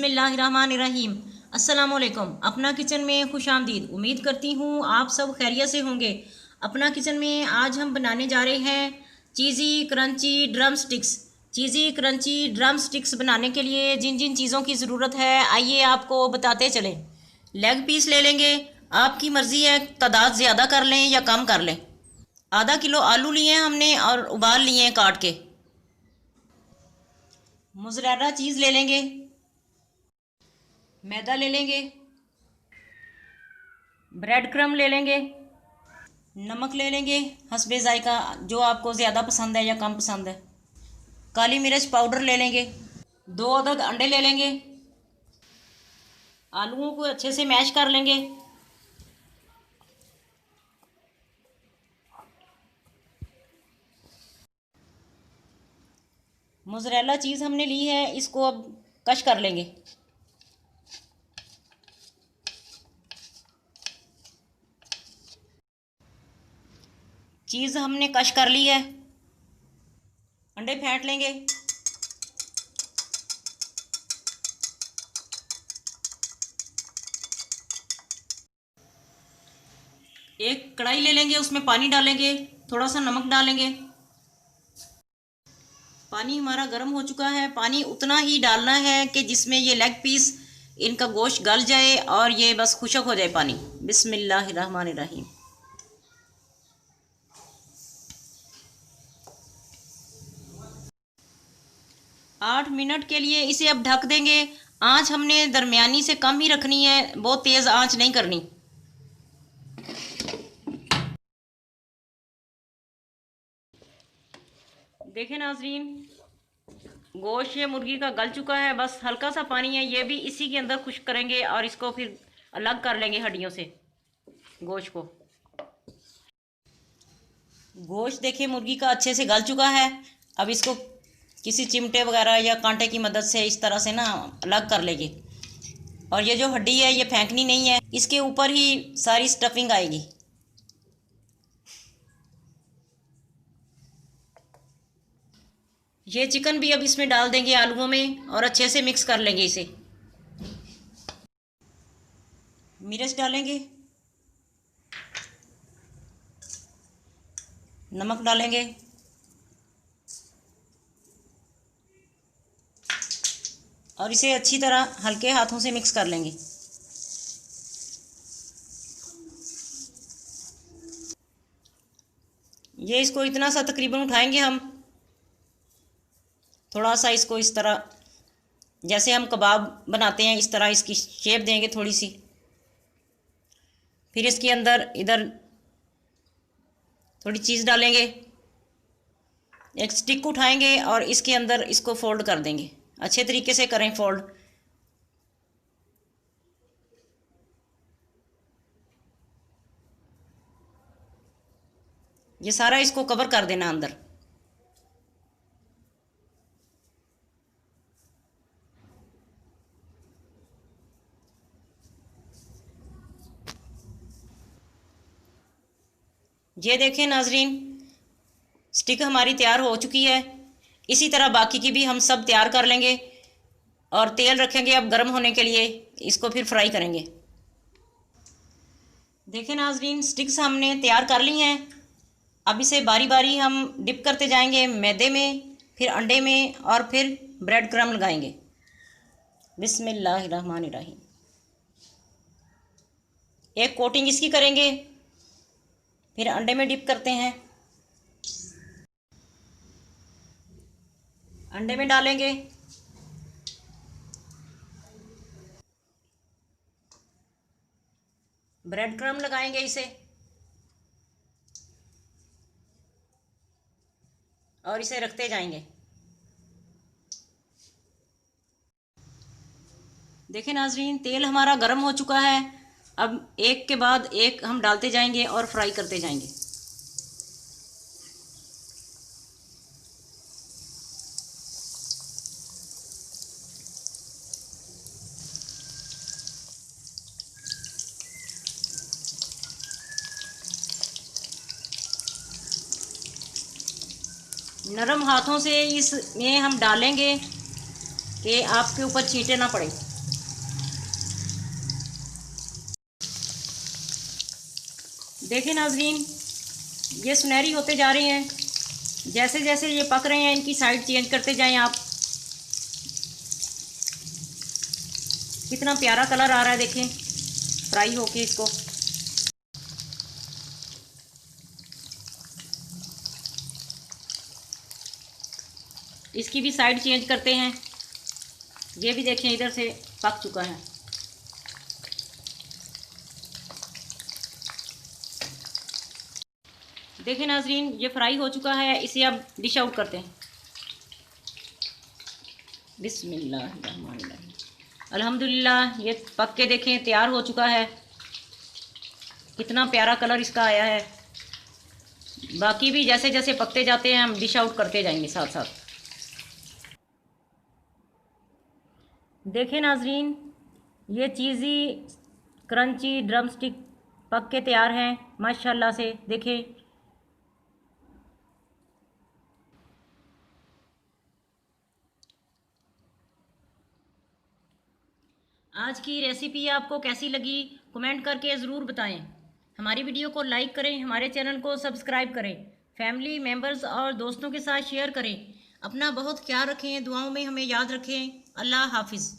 बिस्मिल्लाहिर्रहमानिर्रहीम। अस्सलामुअलैकुम। अपना किचन में खुश आमदीद। उम्मीद करती हूँ आप सब खैरियत से होंगे। अपना किचन में आज हम बनाने जा रहे हैं चीज़ी क्रंची ड्रम स्टिक्स। चीज़ी क्रंची ड्रम स्टिक्स बनाने के लिए जिन जिन चीज़ों की ज़रूरत है आइए आपको बताते चलें। लेग पीस ले लेंगे, आपकी मर्ज़ी है तादाद ज़्यादा कर लें या कम कर लें। आधा किलो आलू लिए हैं हमने और उबाल लिए हैं काट के। मोज़रेला चीज़ ले लेंगे, मैदा ले लेंगे, ब्रेड क्रम ले लेंगे, नमक ले लेंगे हस्बे ज़ायका, जो आपको ज़्यादा पसंद है या कम पसंद है। काली मिर्च पाउडर ले लेंगे, 2 अदद अंडे ले लेंगे। आलूओं को अच्छे से मैश कर लेंगे। मोज़रेला चीज़ हमने ली है, इसको अब कश कर लेंगे। चीज़ हमने कश कर ली है। अंडे फेंट लेंगे। एक कढ़ाई ले लेंगे, उसमें पानी डालेंगे, थोड़ा सा नमक डालेंगे। पानी हमारा गर्म हो चुका है। पानी उतना ही डालना है कि जिसमें ये लेग पीस इनका गोश्त गल जाए और ये बस खुशक हो जाए पानी। बिस्मिल्लाहिर्रहमानिर्रहीम। 8 मिनट के लिए इसे अब ढक देंगे। आंच हमने दरमियानी से कम ही रखनी है, बहुत तेज़ आंच नहीं करनी। देखें नाजरीन, गोश्त ये मुर्गी का गल चुका है, बस हल्का सा पानी है, ये भी इसी के अंदर खुश्क करेंगे और इसको फिर अलग कर लेंगे हड्डियों से गोश्त को। गोश्त देखिए मुर्गी का अच्छे से गल चुका है। अब इसको किसी चिमटे वगैरह या कांटे की मदद से इस तरह से ना अलग कर लेंगे। और ये जो हड्डी है ये फेंकनी नहीं है, इसके ऊपर ही सारी स्टफिंग आएगी। ये चिकन भी अब इसमें डाल देंगे आलूओं में और अच्छे से मिक्स कर लेंगे इसे। मिर्च डालेंगे, नमक डालेंगे, और इसे अच्छी तरह हल्के हाथों से मिक्स कर लेंगे। ये इसको इतना सा तकरीबन उठाएंगे हम, थोड़ा सा इसको इस तरह जैसे हम कबाब बनाते हैं इस तरह इसकी शेप देंगे थोड़ी सी। फिर इसके अंदर इधर थोड़ी चीज़ डालेंगे, एक स्टिक उठाएंगे और इसके अंदर इसको फोल्ड कर देंगे। अच्छे तरीके से करें फोल्ड। ये सारा इसको कवर कर देना अंदर। ये देखें नाजरीन, स्टिक हमारी तैयार हो चुकी है। इसी तरह बाकी की भी हम सब तैयार कर लेंगे और तेल रखेंगे अब गर्म होने के लिए, इसको फिर फ्राई करेंगे। देखें नाजरीन, स्टिक्स हमने तैयार कर ली हैं। अब इसे बारी बारी हम डिप करते जाएंगे मैदे में, फिर अंडे में और फिर ब्रेड क्रम लगाएंगे। बिस्मिल्लाहिर्रहमानिर्रहीम। एक कोटिंग इसकी करेंगे, फिर अंडे में डिप करते हैं, अंडे में डालेंगे, ब्रेड क्रम लगाएंगे इसे और इसे रखते जाएंगे। देखें नाजरीन, तेल हमारा गर्म हो चुका है। अब एक के बाद एक हम डालते जाएंगे और फ्राई करते जाएंगे। नरम हाथों से इसमें हम डालेंगे कि आपके ऊपर छींटे ना पड़े। देखें नाज़रीन, ये सुनहरी होते जा रहे हैं। जैसे जैसे ये पक रहे हैं इनकी साइड चेंज करते जाएं आप। कितना प्यारा कलर आ रहा है देखें फ्राई होके इसको। इसकी भी साइड चेंज करते हैं। ये भी देखें इधर से पक चुका है। देखें नाजरीन, ये फ्राई हो चुका है। इसे अब डिश आउट करते हैं। बिस्मिल्लाहिर्रहमानिर्रहीम। अल्हम्दुलिल्लाह, ये पक के देखें तैयार हो चुका है। कितना प्यारा कलर इसका आया है। बाकी भी जैसे जैसे पकते जाते हैं हम डिश आउट करते जाएंगे साथ साथ। देखें नाजरीन, ये चीज़ी क्रंची ड्रम स्टिक पक के तैयार हैं माशाल्लाह से। देखें आज की रेसिपी आपको कैसी लगी कमेंट करके ज़रूर बताएं। हमारी वीडियो को लाइक करें, हमारे चैनल को सब्सक्राइब करें, फैमिली मेम्बर्स और दोस्तों के साथ शेयर करें। अपना बहुत ख्याल रखें, दुआओं में हमें याद रखें। अल्लाह हाफिज़।